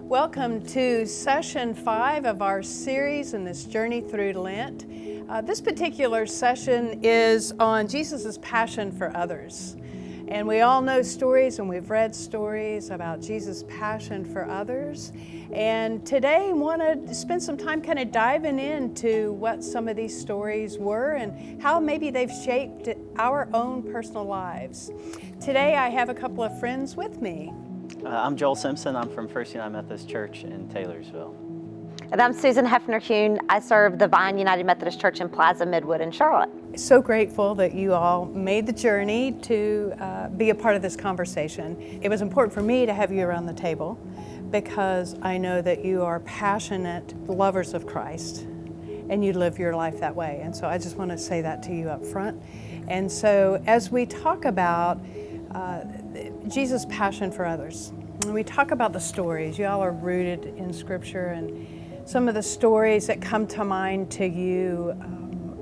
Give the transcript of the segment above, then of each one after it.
Welcome to session 5 of our series in this journey through Lent. This particular session is on Jesus' passion for others. And we all know stories and we've read stories about Jesus' passion for others. And today I want to spend some time kind of diving into what some of these stories were and how maybe they've shaped our own personal lives. Today I have a couple of friends with me. I'm Joel Simpson. I'm from First United Methodist Church in Taylorsville. And I'm Susan Hefner-Hune. I serve the Vine United Methodist Church in Plaza Midwood in Charlotte. So grateful that you all made the journey to be a part of this conversation. It was important for me to have you around the table because I know that you are passionate lovers of Christ and you live your life that way. And so I just want to say that to you up front. And so as we talk about Jesus' passion for others, and we talk about the stories, you all are rooted in Scripture, and some of the stories that come to mind to you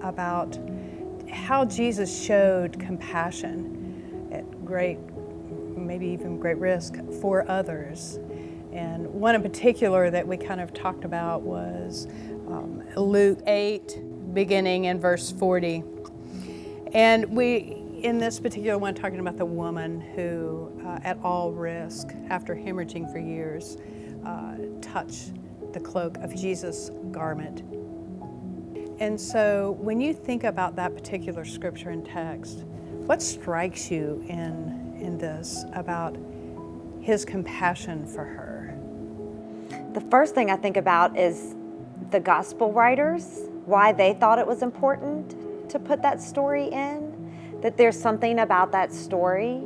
about how Jesus showed compassion at great, maybe even great risk for others. And one in particular that we kind of talked about was Luke 8, beginning in verse 40. And we, in this particular one, talking about the woman who, at all risk, after hemorrhaging for years, touched the cloak of Jesus' garment. And so when you think about that particular scripture and text, what strikes you in this about his compassion for her? The first thing I think about is the gospel writers, why they thought it was important to put that story in, that there's something about that story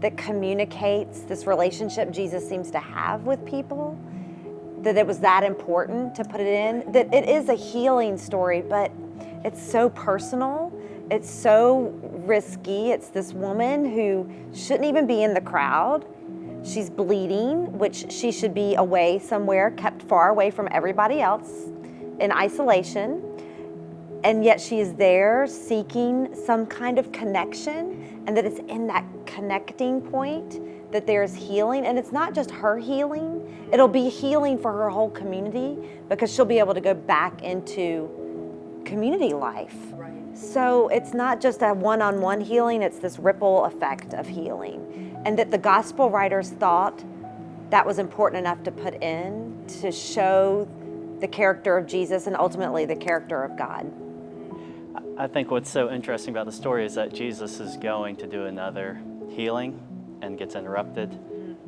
that communicates this relationship Jesus seems to have with people, that it was that important to put it in, that it is a healing story, but it's so personal, it's so risky. It's this woman who shouldn't even be in the crowd. She's bleeding, which she should be away somewhere, kept far away from everybody else in isolation. And yet she is there seeking some kind of connection, and that it's in that connecting point that there's healing. And it's not just her healing, it'll be healing for her whole community because she'll be able to go back into community life. Right. So it's not just a one-on-one healing, it's this ripple effect of healing. And that the gospel writers thought that was important enough to put in to show the character of Jesus and ultimately the character of God. I think what's so interesting about the story is that Jesus is going to do another healing and gets interrupted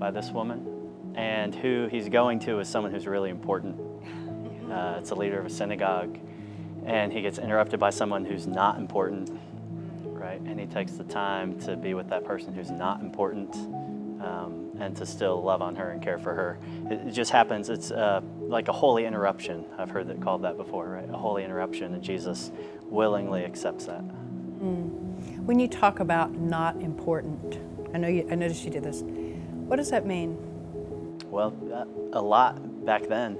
by this woman. And who he's going to is someone who's really important. It's a leader of a synagogue. And he gets interrupted by someone who's not important, right? And he takes the time to be with that person who's not important and to still love on her and care for her. It just happens, it's like a holy interruption. I've heard it called that before, right? A holy interruption, and Jesus willingly accepts that. When you talk about not important, I noticed you did this. What does that mean? Well, a lot back then.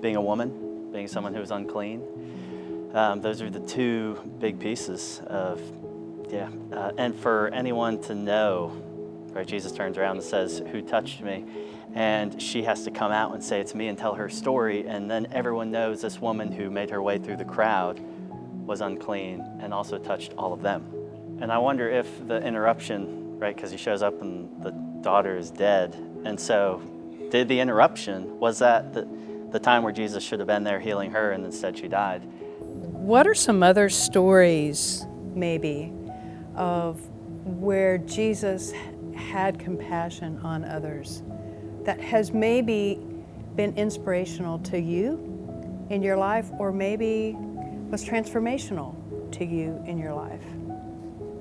Being a woman, being someone who was unclean, those are the two big pieces of, and for anyone to know, right, Jesus turns around and says, "Who touched me?" And she has to come out and say, "It's me," and tell her story, and then everyone knows this woman who made her way through the crowd was unclean and also touched all of them. And I wonder if the interruption, right, because he shows up and the daughter is dead, and so did the interruption, was that the time where Jesus should have been there healing her and instead she died? What are some other stories, maybe, of where Jesus had compassion on others that has maybe been inspirational to you in your life, or maybe was transformational to you in your life?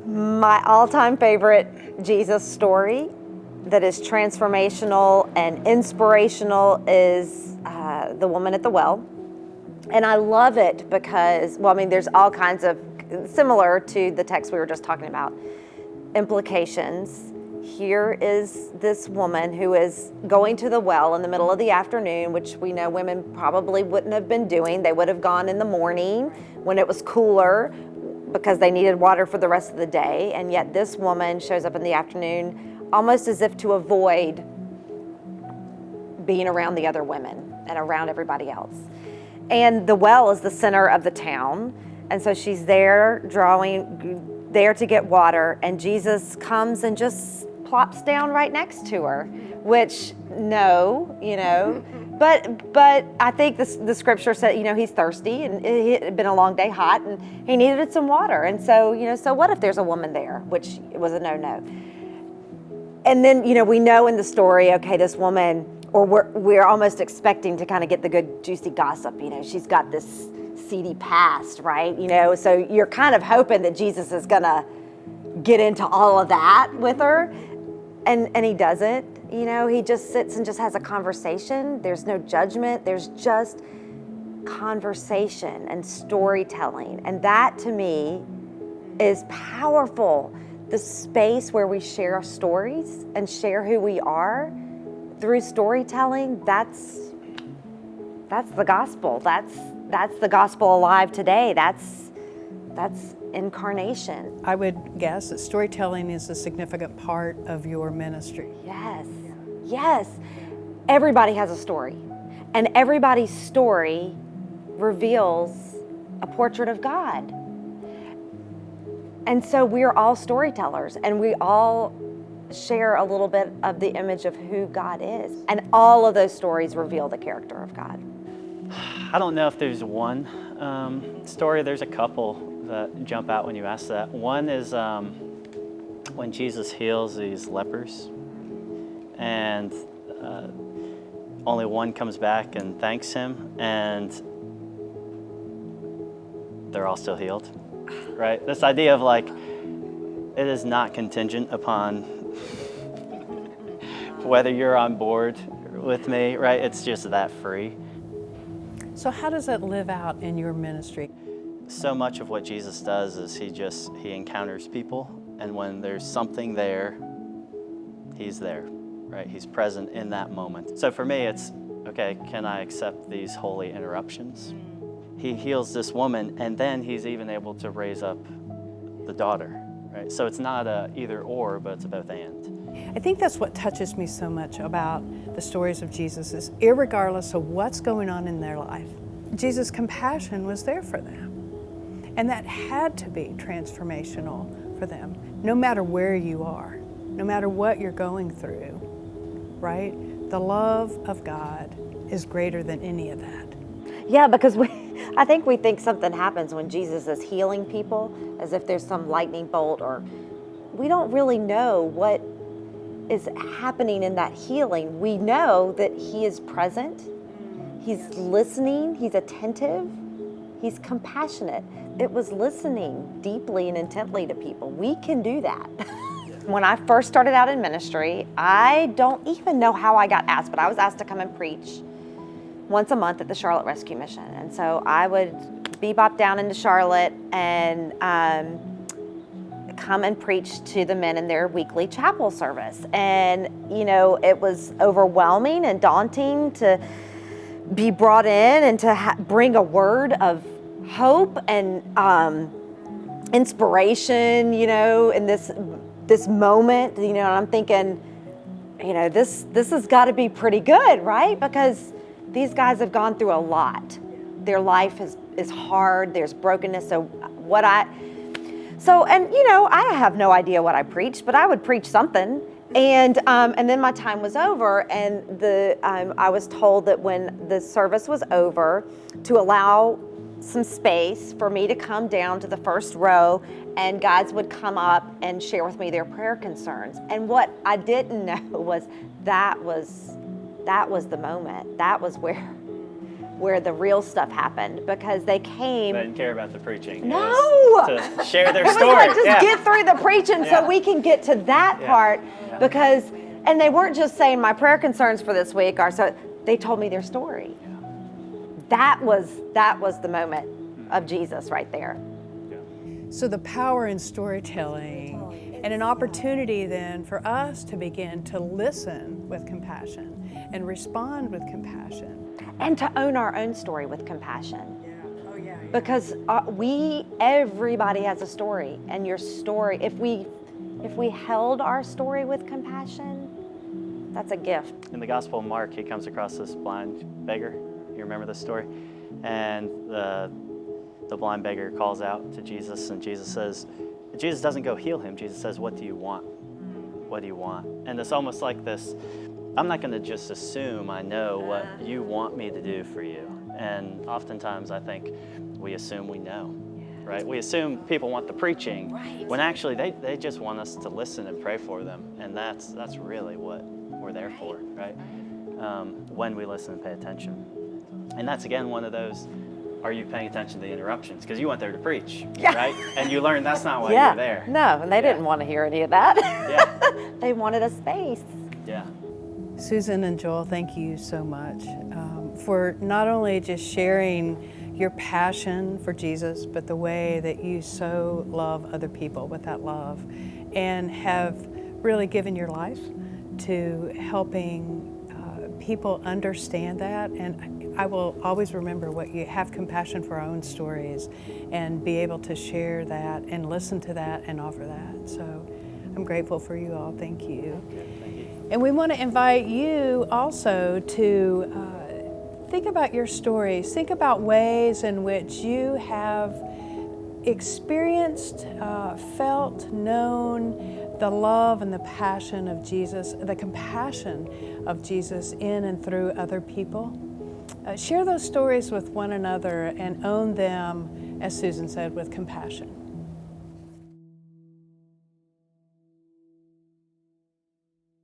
My all-time favorite Jesus story that is transformational and inspirational is the woman at the well. And I love it because, there's all kinds of, similar to the text we were just talking about, implications. Here is this woman who is going to the well in the middle of the afternoon, which we know women probably wouldn't have been doing. They would have gone in the morning when it was cooler because they needed water for the rest of the day. And yet this woman shows up in the afternoon almost as if to avoid being around the other women and around everybody else. And the well is the center of the town. And so she's there there to get water, and Jesus comes and just plops down right next to her, which but I think the scripture said, he's thirsty and it had been a long day, hot, and he needed some water. And so, so what if there's a woman there, which was a no. And then, we know in the story, okay, this woman, or we're almost expecting to kind of get the good juicy gossip, she's got this seedy past, right? So you're kind of hoping that Jesus is gonna get into all of that with her, and he doesn't. He just sits and just has a conversation. There's no judgment. There's just conversation and storytelling, and that to me is powerful. The space where we share our stories and share who we are through storytelling, that's the gospel. That's the gospel alive today. That's incarnation. I would guess that storytelling is a significant part of your ministry. Yes. Everybody has a story, and everybody's story reveals a portrait of God. And so we're all storytellers, and we all share a little bit of the image of who God is. And all of those stories reveal the character of God. I don't know if there's one story. There's a couple that jump out when you ask that. One is when Jesus heals these lepers, and only one comes back and thanks him, and they're all still healed. Right? This idea of it is not contingent upon whether you're on board with me, right? It's just that free. So how does that live out in your ministry? So much of what Jesus does is he encounters people, and when there's something there, he's there, right? He's present in that moment. So for me, it's, okay, can I accept these holy interruptions? He heals this woman, and then he's even able to raise up the daughter, right? So it's not a either or, but it's a both and. I think that's what touches me so much about the stories of Jesus is irregardless of what's going on in their life, Jesus' compassion was there for them. And that had to be transformational for them, no matter where you are, no matter what you're going through, right? The love of God is greater than any of that. Yeah, because I think we think something happens when Jesus is healing people, as if there's some lightning bolt, or we don't really know what is happening in that healing. We know that he is present, he's listening, he's attentive, he's compassionate. It was listening deeply and intently to people. We can do that. When I first started out in ministry, I don't even know how I got asked, but I was asked to come and preach once a month at the Charlotte Rescue Mission. And so I would bebop down into Charlotte and come and preach to the men in their weekly chapel service. And, it was overwhelming and daunting to be brought in and to bring a word of hope and inspiration, in this moment, and I'm thinking, this has got to be pretty good, right? Because these guys have gone through a lot. Their life is hard. There's brokenness. I have no idea what I preached, but I would preach something. And then my time was over, and I was told that when the service was over, to allow some space for me to come down to the first row, and guys would come up and share with me their prayer concerns. And what I didn't know was that was the moment. That was where the real stuff happened, because they came. They didn't care about the preaching. No! To share their it story. was like, get through the preaching so we can get to that part, because, and they weren't just saying my prayer concerns for this week, so they told me their story. That was the moment of Jesus right there. So the power in storytelling, and an opportunity then for us to begin to listen with compassion and respond with compassion. And to own our own story with compassion. Because everybody has a story, and your story, if we held our story with compassion, That's a gift. In the Gospel of Mark, he comes across this blind beggar. You remember this story? And the blind beggar calls out to Jesus, and Jesus doesn't go heal him. Jesus says, "What do you want? What do you want?" And it's almost like this, I'm not going to just assume I know what you want me to do for you. And oftentimes I think we assume we know, right? We assume people want the preaching, when actually they just want us to listen and pray for them. And that's really what we're there for, right? When we listen and pay attention. And that's, again, one of those, are you paying attention to the interruptions? Because you went there to preach, right? And you learned that's not why you're there. No, and they didn't want to hear any of that. Yeah. They wanted a space. Yeah. Susan and Joel, thank you so much for not only just sharing your passion for Jesus, but the way that you so love other people with that love, and have really given your life to helping people understand that. And I will always remember what you have, compassion for our own stories, and be able to share that and listen to that and offer that. So I'm grateful for you all. Thank you. And we want to invite you also to think about your stories. Think about ways in which you have experienced, felt, known the love and the passion of Jesus, the compassion of Jesus in and through other people. Share those stories with one another and own them, as Susan said, with compassion.